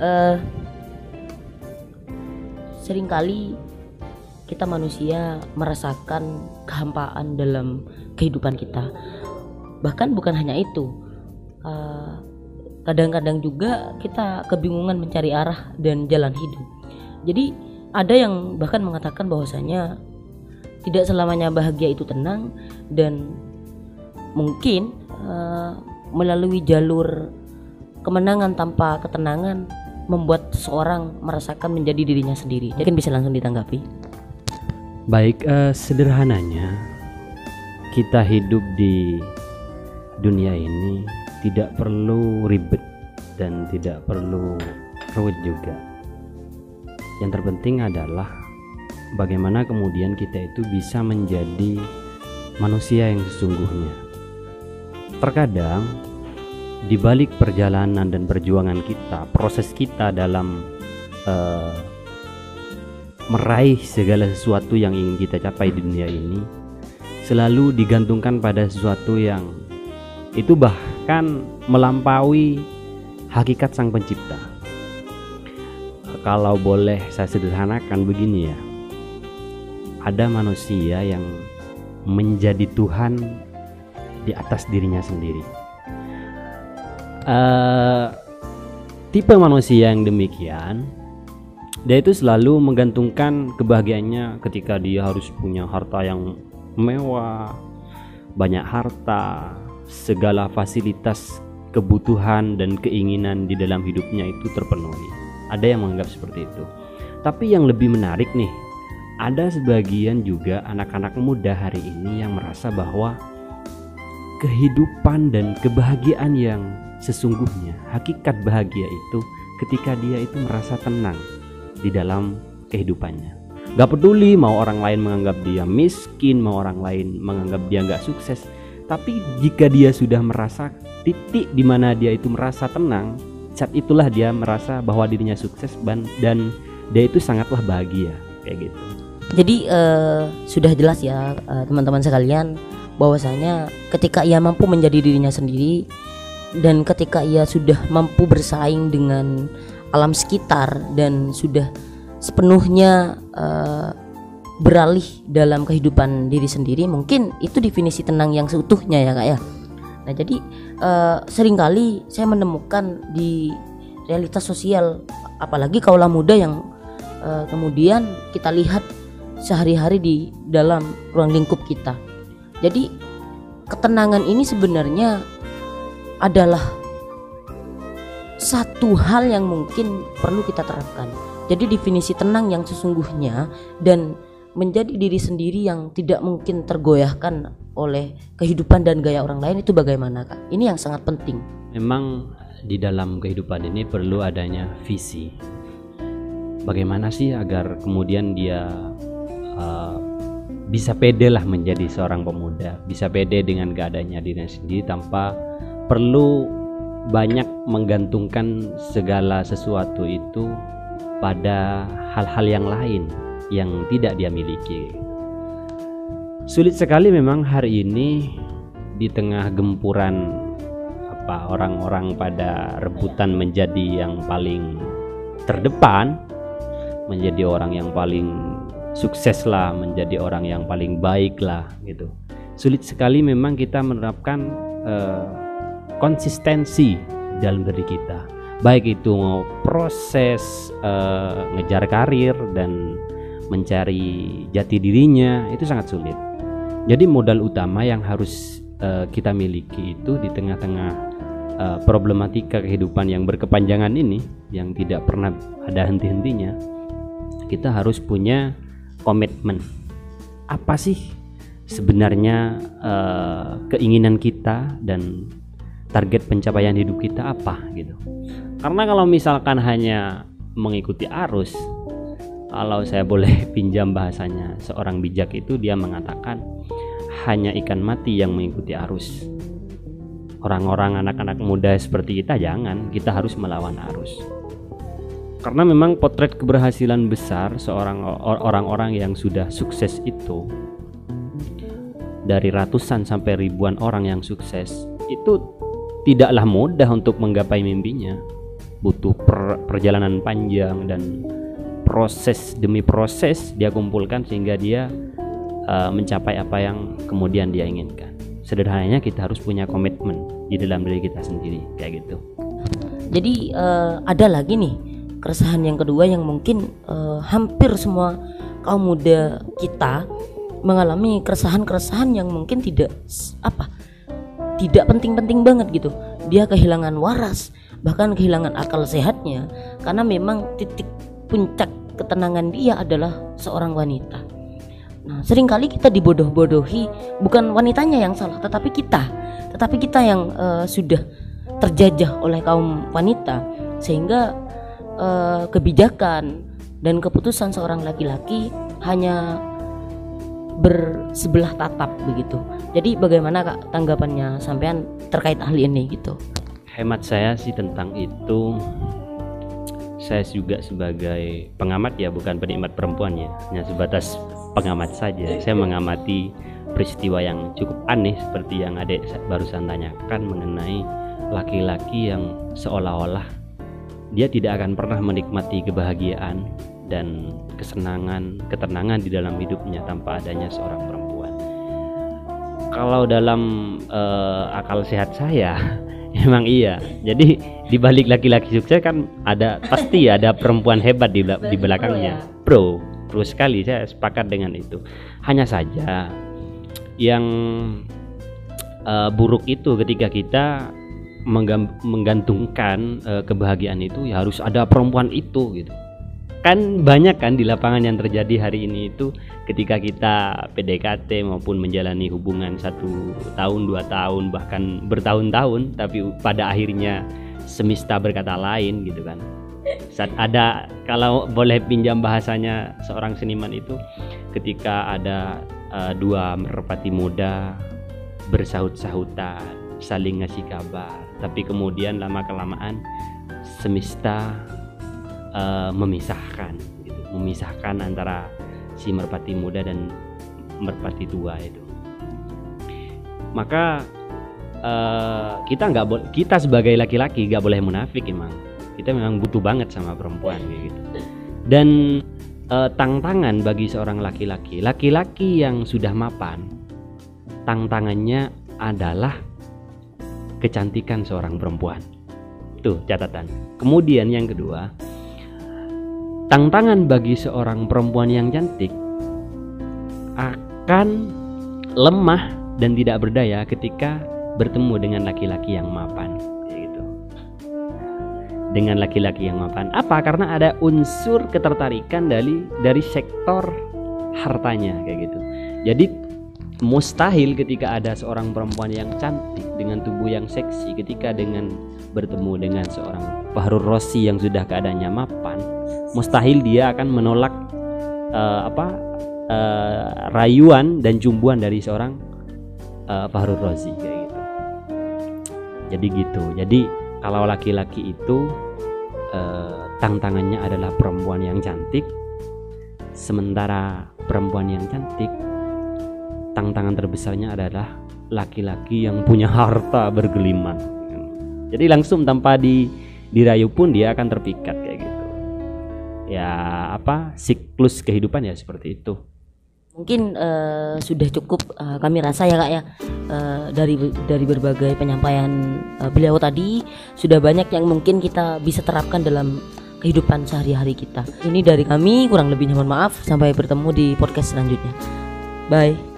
Eh, Seringkali kita manusia merasakan kehampaan dalam kehidupan kita. Bahkan bukan hanya itu, eh, kadang-kadang juga kita kebingungan mencari arah dan jalan hidup. Jadi ada yang bahkan mengatakan bahwasanya tidak selamanya bahagia itu tenang, dan mungkin melalui jalur kemenangan tanpa ketenangan membuat seseorang merasakan menjadi dirinya sendiri. Mungkin bisa langsung ditanggapi. Baik, sederhananya kita hidup di dunia ini tidak perlu ribet dan tidak perlu rumit juga. Yang terpenting adalah bagaimana kemudian kita itu bisa menjadi manusia yang sesungguhnya. Terkadang di balik perjalanan dan perjuangan kita, proses kita dalam meraih segala sesuatu yang ingin kita capai di dunia ini selalu digantungkan pada sesuatu yang itu bahkan melampaui hakikat sang pencipta. Kalau boleh saya sederhanakan begini ya, ada manusia yang menjadi Tuhan di atas dirinya sendiri. Tipe manusia yang demikian, dia itu selalu menggantungkan kebahagiaannya ketika dia harus punya harta yang mewah, banyak harta, segala fasilitas kebutuhan dan keinginan di dalam hidupnya itu terpenuhi. Ada yang menganggap seperti itu. Tapi yang lebih menarik nih, ada sebagian juga anak-anak muda hari ini yang merasa bahwa kehidupan dan kebahagiaan yang sesungguhnya, hakikat bahagia itu ketika dia itu merasa tenang di dalam kehidupannya. Gak peduli mau orang lain menganggap dia miskin, mau orang lain menganggap dia gak sukses, tapi jika dia sudah merasa titik di mana dia itu merasa tenang, saat itulah dia merasa bahwa dirinya sukses dan dia itu sangatlah bahagia, kayak gitu. Jadi sudah jelas ya teman-teman sekalian, bahwasanya ketika ia mampu menjadi dirinya sendiri dan ketika ia sudah mampu bersaing dengan alam sekitar dan sudah sepenuhnya beralih dalam kehidupan diri sendiri, mungkin itu definisi tenang yang seutuhnya ya Kak ya. Nah jadi seringkali saya menemukan di realitas sosial, apalagi kaula muda yang kemudian kita lihat sehari-hari di dalam ruang lingkup kita. Jadi ketenangan ini sebenarnya adalah satu hal yang mungkin perlu kita terapkan. Jadi definisi tenang yang sesungguhnya dan menjadi diri sendiri yang tidak mungkin tergoyahkan oleh kehidupan dan gaya orang lain itu bagaimana Kak? Ini yang sangat penting. Memang di dalam kehidupan ini perlu adanya visi. Bagaimana sih agar kemudian dia bisa pede lah menjadi seorang pemuda, bisa pede dengan keadaannya dirinya sendiri tanpa perlu banyak menggantungkan segala sesuatu itu pada hal-hal yang lain yang tidak dia miliki. Sulit sekali memang hari ini di tengah gempuran orang-orang pada rebutan menjadi yang paling terdepan, menjadi orang yang paling sukses lah, menjadi orang yang paling baik lah gitu. Sulit sekali memang kita menerapkan konsistensi dalam diri kita, baik itu proses ngejar karir dan mencari jati dirinya, itu sangat sulit. Jadi modal utama yang harus kita miliki itu di tengah-tengah problematika kehidupan yang berkepanjangan ini, yang tidak pernah ada henti-hentinya, kita harus punya komitmen. Apa sih sebenarnya keinginan kita dan target pencapaian hidup kita apa gitu. Karena kalau misalkan hanya mengikuti arus, kalau saya boleh pinjam bahasanya seorang bijak itu, dia mengatakan hanya ikan mati yang mengikuti arus. Orang-orang anak-anak muda seperti kita jangan, kita harus melawan arus. Karena memang potret keberhasilan besar seorang orang-orang yang sudah sukses itu, dari ratusan sampai ribuan orang yang sukses itu tidaklah mudah untuk menggapai mimpinya. butuh perjalanan panjang dan proses demi proses dia kumpulkan sehingga dia mencapai apa yang kemudian dia inginkan. Sederhananya kita harus punya komitmen di dalam diri kita sendiri kayak gitu. Jadi ada lagi nih keresahan yang kedua yang mungkin hampir semua kaum muda kita mengalami keresahan yang mungkin tidak penting-penting banget gitu. Dia kehilangan waras, bahkan kehilangan akal sehatnya karena memang titik puncak ketenangan dia adalah seorang wanita. Nah, seringkali kita dibodoh-bodohi, bukan wanitanya yang salah, tetapi kita yang sudah terjajah oleh kaum wanita, sehingga kebijakan dan keputusan seorang laki-laki hanya bersebelah tatap begitu. Jadi bagaimana Kak tanggapannya sampean terkait hal ini gitu? Hemat saya sih tentang itu, saya juga sebagai pengamat ya, bukan penikmat perempuan ya, hanya sebatas pengamat saja. Saya mengamati peristiwa yang cukup aneh seperti yang adik barusan tanyakan mengenai laki-laki yang seolah-olah dia tidak akan pernah menikmati kebahagiaan dan ketenangan di dalam hidupnya tanpa adanya seorang perempuan. Kalau dalam akal sehat saya emang iya. Jadi di balik laki-laki sukses kan pasti ada perempuan hebat di belakangnya. Pro sekali, saya sepakat dengan itu. Hanya saja yang buruk itu ketika kita menggantungkan kebahagiaan itu ya harus ada perempuan itu gitu. Kan banyak kan di lapangan yang terjadi hari ini itu ketika kita PDKT maupun menjalani hubungan 1 tahun 2 tahun bahkan bertahun-tahun, tapi pada akhirnya semesta berkata lain gitu kan. Ada, kalau boleh pinjam bahasanya seorang seniman itu, ketika ada dua merpati muda bersahut-sahutan saling ngasih kabar, tapi kemudian lama kelamaan semesta memisahkan antara si merpati muda dan merpati tua itu. Maka kita sebagai laki-laki nggak boleh munafik. Kita memang butuh banget sama perempuan kayak gitu. Dan tantangan bagi seorang laki-laki yang sudah mapan, tantangannya adalah kecantikan seorang perempuan. Tuh catatan. Kemudian yang kedua, tantangan bagi seorang perempuan yang cantik akan lemah dan tidak berdaya ketika bertemu dengan laki-laki yang mapan. Dengan laki-laki yang mapan. Apa? Karena ada unsur ketertarikan dari sektor hartanya kayak gitu. Jadi mustahil ketika ada seorang perempuan yang cantik dengan tubuh yang seksi, ketika bertemu dengan seorang Fahrur Razi yang sudah keadaannya mapan, mustahil dia akan menolak rayuan dan cumbuan dari seorang Fahrur Razi kayak gitu. Jadi gitu. Jadi kalau laki-laki itu tantangannya adalah perempuan yang cantik, sementara perempuan yang cantik tantangan terbesarnya adalah laki-laki yang punya harta bergelimang. Jadi langsung tanpa dirayu pun dia akan terpikat kayak gitu. Ya siklus kehidupan ya seperti itu. Mungkin sudah cukup kami rasa ya Kak ya, dari berbagai penyampaian beliau tadi sudah banyak yang mungkin kita bisa terapkan dalam kehidupan sehari-hari kita. Ini dari kami, kurang lebihnya mohon maaf. Sampai bertemu di podcast selanjutnya. Bye.